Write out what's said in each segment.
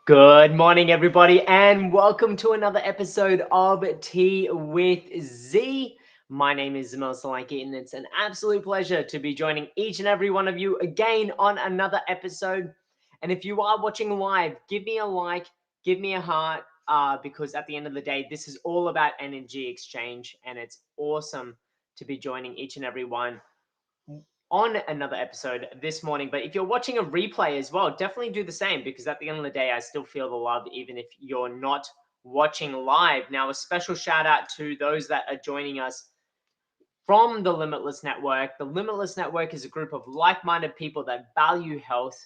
Good morning, everybody, and welcome to another episode of Tea with Z. My name is Zamel Solanki, and it's an absolute pleasure to be joining each and every one of you again on another episode. And if you are watching live, give me a like, give me a heart, because at the end of the day, this is all about energy exchange, and it's awesome to be joining each and every one on another episode this morning. But if you're watching a replay as well, definitely do the same, because at the end of the day, I still feel the love even if you're not watching live. Now, a special shout out to those that are joining us from the Limitless Network. The Limitless Network is a group of like-minded people that value health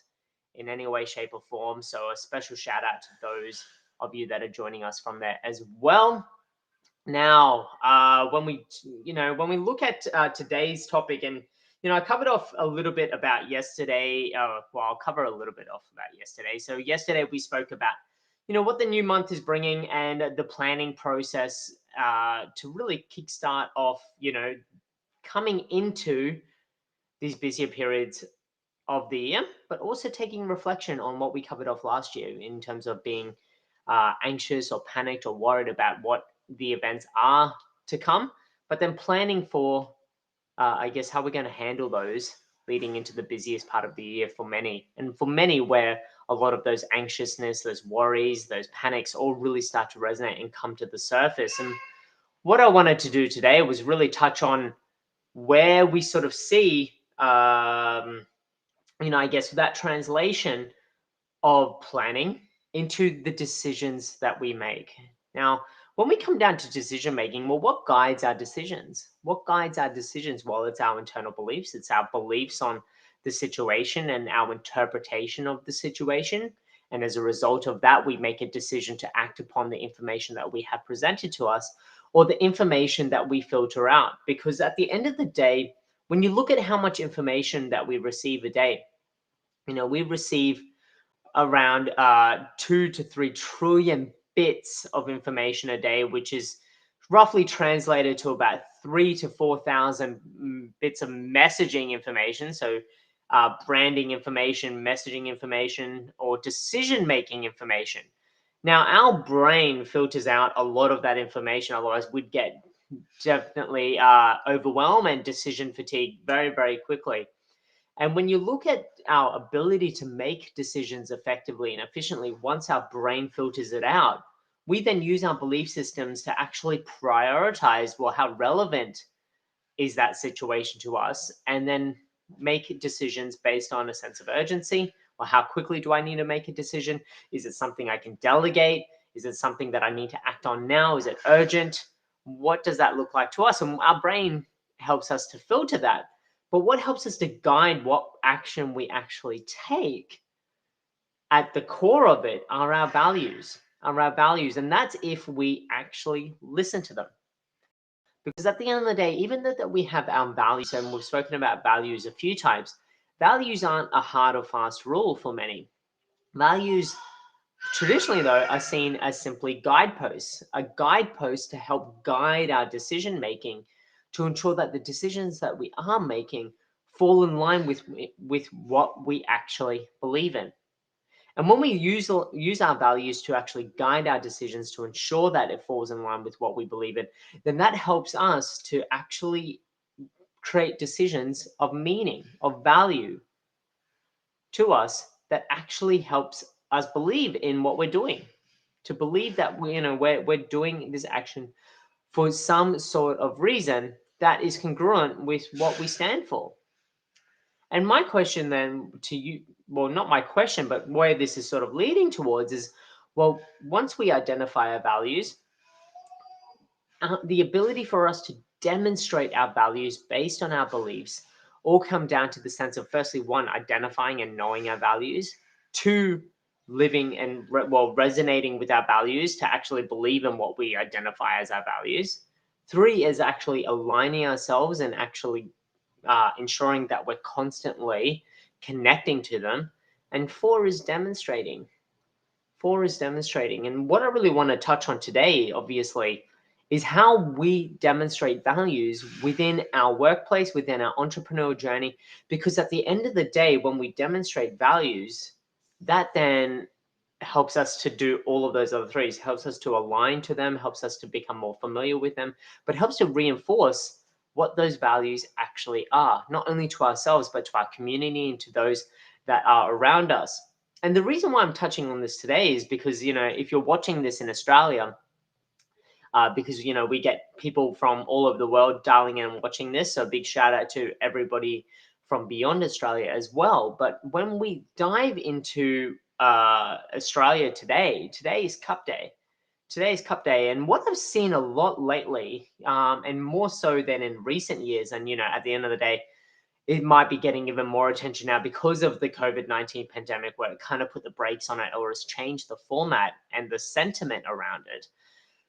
in any way, shape, or form. So a special shout out to those of you that are joining us from there as well. Now, when we look at today's topic, and I covered off a little bit about yesterday. Well, I'll cover a little bit off about yesterday. So yesterday we spoke about, what the new month is bringing and the planning process to really kickstart off, coming into these busier periods of the year, but also taking reflection on what we covered off last year in terms of being anxious or panicked or worried about what the events are to come, but then planning for, I guess, how we're going to handle those leading into the busiest part of the year for many. And for many, where a lot of those anxiousness, those worries, those panics all really start to resonate and come to the surface. And what I wanted to do today was really touch on where we sort of see, I guess, that translation of planning into the decisions that we make. Now, when we come down to decision making, well, what guides our decisions? What guides our decisions? Well, it's our internal beliefs. It's our beliefs on the situation and our interpretation of the situation. And as a result of that, we make a decision to act upon the information that we have presented to us, or the information that we filter out. Because at the end of the day, when you look at how much information that we receive a day, we receive around 2 to 3 trillion bits of information a day, which is roughly translated to about 3 to 4,000 bits of messaging information. So branding information, messaging information, or decision-making information. Now, our brain filters out a lot of that information. Otherwise, we'd get definitely overwhelmed and decision fatigue very, very quickly. And when you look at our ability to make decisions effectively and efficiently, once our brain filters it out, we then use our belief systems to actually prioritize, well, how relevant is that situation to us, and then make decisions based on a sense of urgency. Or how quickly do I need to make a decision? Is it something I can delegate? Is it something that I need to act on now? Is it urgent? What does that look like to us? And our brain helps us to filter that. But what helps us to guide what action we actually take at the core of it are our values, And that's if we actually listen to them. Because at the end of the day, even though that we have our values, and we've spoken about values a few times, values aren't a hard or fast rule for many. Values traditionally, though, are seen as simply guideposts, a guidepost to help guide our decision making, to ensure that the decisions that we are making fall in line with what we actually believe in. And when we use our values to actually guide our decisions to ensure that it falls in line with what we believe in, then that helps us to actually create decisions of meaning, of value to us, that actually helps us believe in what we're doing, to believe that we're doing this action for some sort of reason that is congruent with what we stand for. And my question then to you, well, not my question, but where this is sort of leading towards is, well, once we identify our values, the ability for us to demonstrate our values based on our beliefs all come down to the sense of, firstly, one, identifying and knowing our values, two, living and resonating with our values to actually believe in what we identify as our values, three is actually aligning ourselves and actually ensuring that we're constantly connecting to them, and four is demonstrating. And what I really want to touch on today, obviously, is how we demonstrate values within our workplace, within our entrepreneurial journey. Because at the end of the day, when we demonstrate values, that then helps us to do all of those other threes, helps us to align to them, helps us to become more familiar with them, but helps to reinforce what those values actually are, not only to ourselves, but to our community and to those that are around us. And the reason why I'm touching on this today is because, if you're watching this in Australia, because, we get people from all over the world dialing in and watching this. So a big shout out to everybody from beyond Australia as well. But when we dive into Australia today is Cup Day. Today is Cup Day, and what I've seen a lot lately, and more so than in recent years, and at the end of the day, it might be getting even more attention now because of the COVID-19 pandemic, where it kind of put the brakes on it or has changed the format and the sentiment around it.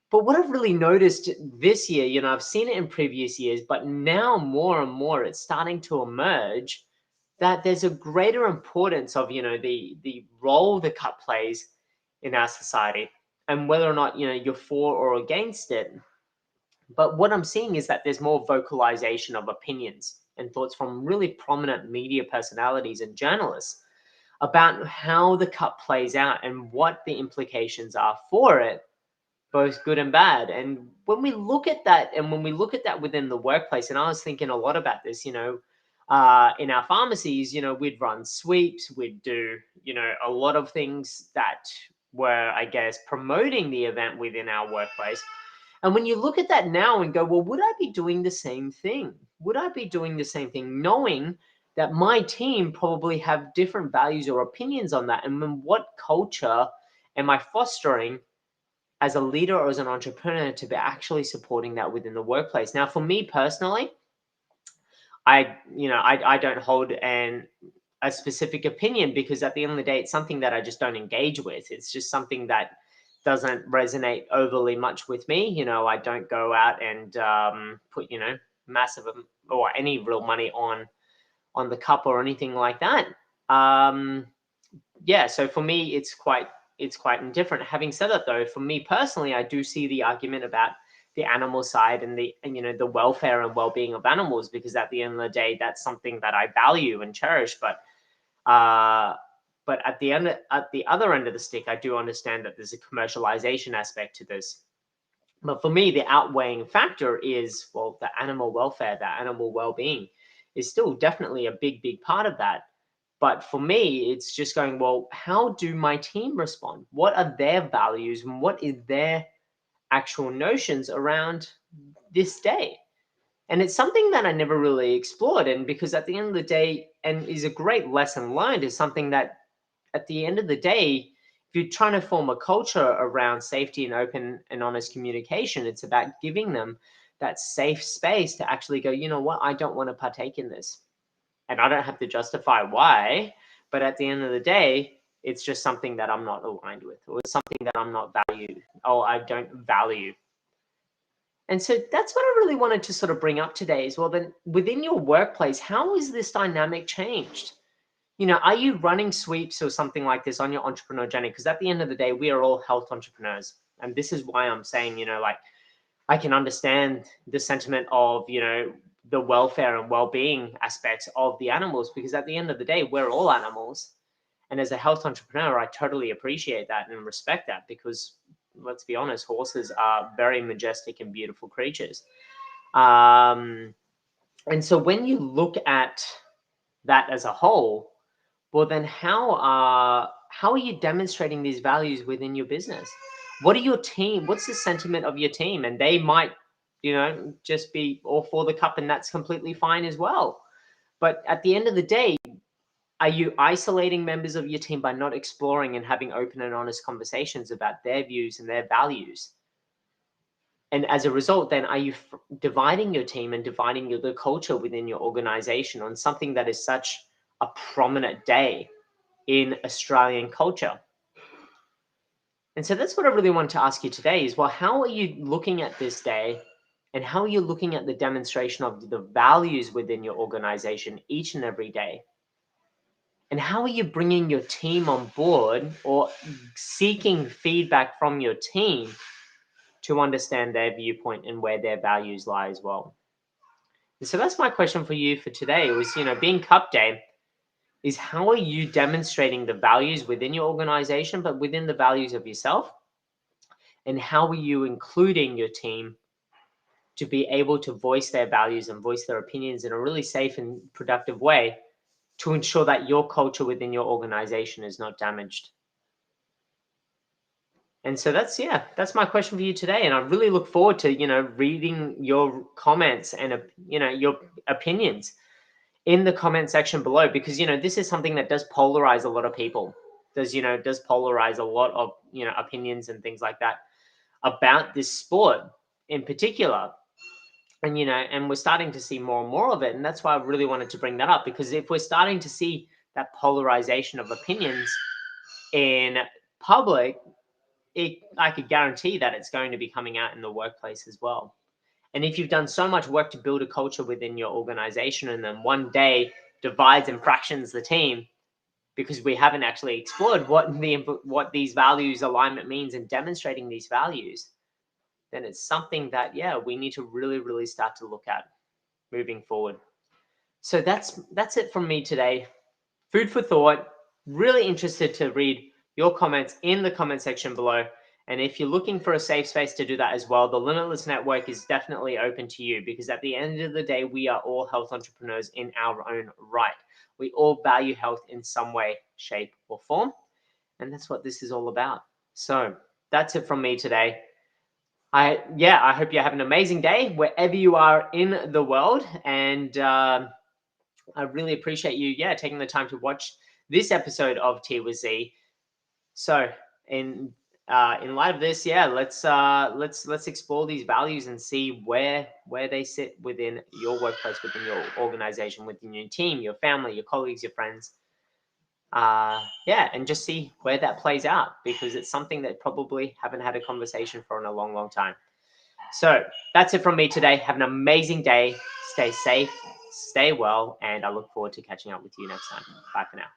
But what I've really noticed this year, I've seen it in previous years, but now more and more it's starting to emerge that there's a greater importance of, the role the cup plays in our society, and whether or not, you're for or against it. But what I'm seeing is that there's more vocalization of opinions and thoughts from really prominent media personalities and journalists about how the cup plays out and what the implications are for it, both good and bad. And when we look at that, and when we look at that within the workplace, and I was thinking a lot about this, in our pharmacies, we'd run sweeps, we'd do, a lot of things that were, I guess, promoting the event within our workplace. And when you look at that now and go, well, would I be doing the same thing? Would I be doing the same thing, knowing that my team probably have different values or opinions on that? And then what culture am I fostering as a leader or as an entrepreneur to be actually supporting that within the workplace? Now, for me personally, I don't hold a specific opinion, because at the end of the day, it's something that I just don't engage with. It's just something that doesn't resonate overly much with me. I don't go out and put, massive or any real money on the cup or anything like that. Yeah, so for me, it's quite indifferent. Having said that, though, for me personally, I do see the argument about the animal side and the welfare and well-being of animals, because at the end of the day, that's something that I value and cherish. But at the other end of the stick, I do understand that there's a commercialization aspect to this. But for me, the outweighing factor is, well, the animal welfare, the animal well-being is still definitely a big part of that. But for me, it's just going, well, how do my team respond? What are their values and what is their actual notions around this day? And it's something that I never really explored. And because at the end of the day, and is a great lesson learned, is something that at the end of the day, if you're trying to form a culture around safety and open and honest communication, it's about giving them that safe space to actually go, you know what, I don't want to partake in this. And I don't have to justify why, but at the end of the day, it's just something that I'm not aligned with, or something that I'm not valued, or I don't value. And so that's what I really wanted to sort of bring up today as well. Then within your workplace, how is this dynamic changed? Are you running sweeps or something like this on your entrepreneur journey? Because at the end of the day, we are all health entrepreneurs. And this is why I'm saying, like, I can understand the sentiment of, the welfare and well-being aspects of the animals, because at the end of the day, we're all animals. And as a health entrepreneur, I totally appreciate that and respect that, because let's be honest, horses are very majestic and beautiful creatures. And so when you look at that as a whole, well, then how are you demonstrating these values within your business? What are your team? What's the sentiment of your team? And they might, just be all for the cup, and that's completely fine as well. But at the end of the day, are you isolating members of your team by not exploring and having open and honest conversations about their views and their values? And as a result, then are you dividing your team and dividing the culture within your organization on something that is such a prominent day in Australian culture? And so that's what I really wanted to ask you today is, well, how are you looking at this day, and how are you looking at the demonstration of the values within your organization each and every day? And how are you bringing your team on board, or seeking feedback from your team to understand their viewpoint and where their values lie as well? And so that's my question for you for today was, being Cup Day, is how are you demonstrating the values within your organization, but within the values of yourself? And how are you including your team to be able to voice their values and voice their opinions in a really safe and productive way to ensure that your culture within your organization is not damaged? And so that's my question for you today. And I really look forward to, reading your comments and, your opinions in the comment section below, because, this is something that does polarize a lot of people. Does polarize a lot of, opinions and things like that about this sport in particular. And we're starting to see more and more of it. And that's why I really wanted to bring that up, because if we're starting to see that polarization of opinions in public, I could guarantee that it's going to be coming out in the workplace as well. And if you've done so much work to build a culture within your organization, and then one day divides and fractions the team because we haven't actually explored what these values alignment means and demonstrating these values, then it's something that, we need to really, really start to look at moving forward. So that's it from me today. Food for thought. Really interested to read your comments in the comment section below. And if you're looking for a safe space to do that as well, the Limitless Network is definitely open to you, because at the end of the day, we are all health entrepreneurs in our own right. We all value health in some way, shape, or form. And that's what this is all about. So that's it from me today. I hope you have an amazing day wherever you are in the world. And I really appreciate you, taking the time to watch this episode of Tea with Z. So, in light of this, let's explore these values and see where they sit within your workplace, within your organization, within your team, your family, your colleagues, your friends. And just see where that plays out, because it's something that probably haven't had a conversation for in a long, long time. So that's it from me today. Have an amazing day. Stay safe, stay well, and I look forward to catching up with you next time. Bye for now.